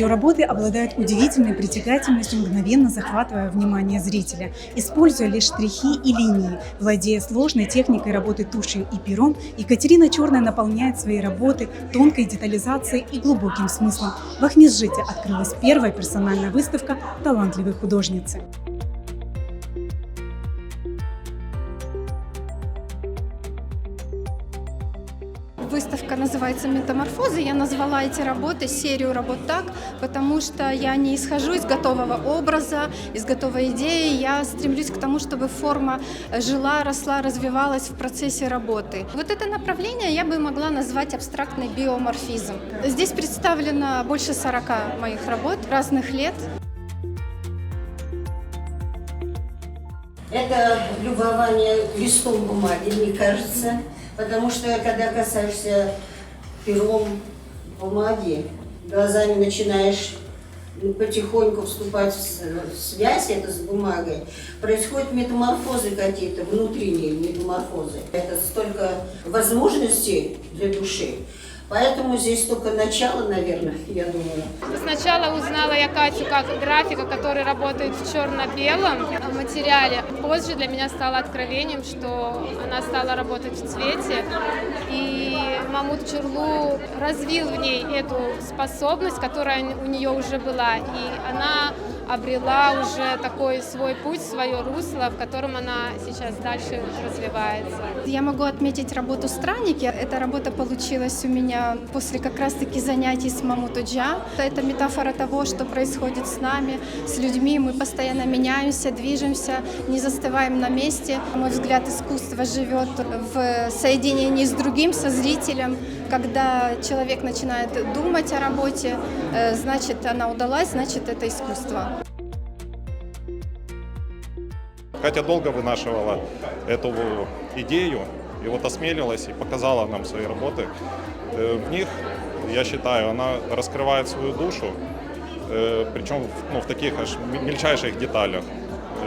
Ее работы обладают удивительной притягательностью, мгновенно захватывая внимание зрителя. Используя лишь штрихи и линии, владея сложной техникой работы тушью и пером, Екатерина Черная наполняет свои работы тонкой детализацией и глубоким смыслом. В Ахмеджите открылась первая персональная выставка талантливой художницы. Выставка называется «Метаморфозы». Я назвала эти работы, серию работ так, потому что я не исхожу из готового образа, из готовой идеи. Я стремлюсь к тому, чтобы форма жила, росла, развивалась в процессе работы. Вот это направление я бы могла назвать абстрактный биоморфизм. Здесь представлено больше 40 моих работ разных лет. Это любование листом бумаги, мне кажется. Потому что, когда касаешься пером бумаги, глазами начинаешь потихоньку вступать в связь это с бумагой, происходят метаморфозы какие-то, внутренние метаморфозы. Это столько возможностей для души. Поэтому здесь только начало, наверное, я думаю. Сначала узнала я Катю как графика, который работает в черно-белом материале. Позже для меня стало откровением, что она стала работать в цвете. И Мамут Чурлу развил в ней эту способность, которая у нее уже была. И она обрела уже такой свой путь, свое русло, в котором она сейчас дальше развивается. Я могу отметить работу «Странники». Эта работа получилась у меня после как раз-таки занятий с Мамут Оджа. Это метафора того, что происходит с нами, с людьми. Мы постоянно меняемся, движемся, не застываем на месте. На мой взгляд, искусство живет в соединении с другим, со зрителем. Когда человек начинает думать о работе, значит, она удалась, значит, это искусство. Катя долго вынашивала эту идею, и вот осмелилась и показала нам свои работы. В них, я считаю, она раскрывает свою душу, причем в таких аж мельчайших деталях,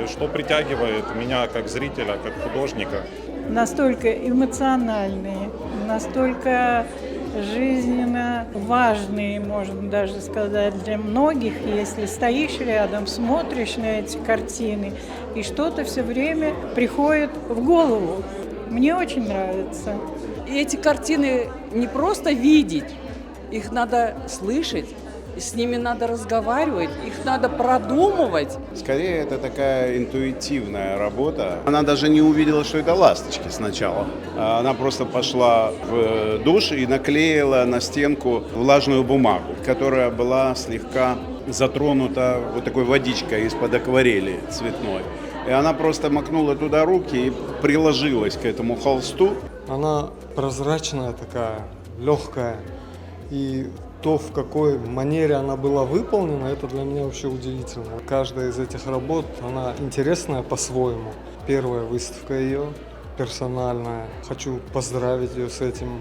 что притягивает меня как зрителя, как художника. Настолько эмоциональные, настолько жизненно важные, можно даже сказать, для многих, если стоишь рядом, смотришь на эти картины, и что-то все время приходит в голову. Мне очень нравится. И эти картины не просто видеть, их надо слышать, с ними надо разговаривать, их надо продумывать. Скорее, это такая интуитивная работа. Она даже не увидела, что это ласточки сначала. Она просто пошла в душ и наклеила на стенку влажную бумагу, которая была слегка затронута вот такой водичкой из-под акварели цветной. И она просто макнула туда руки и приложилась к этому холсту. Она прозрачная такая, легкая. И то, в какой манере она была выполнена, это для меня вообще удивительно. Каждая из этих работ, она интересная по-своему. Первая выставка ее, персональная. Хочу поздравить ее с этим.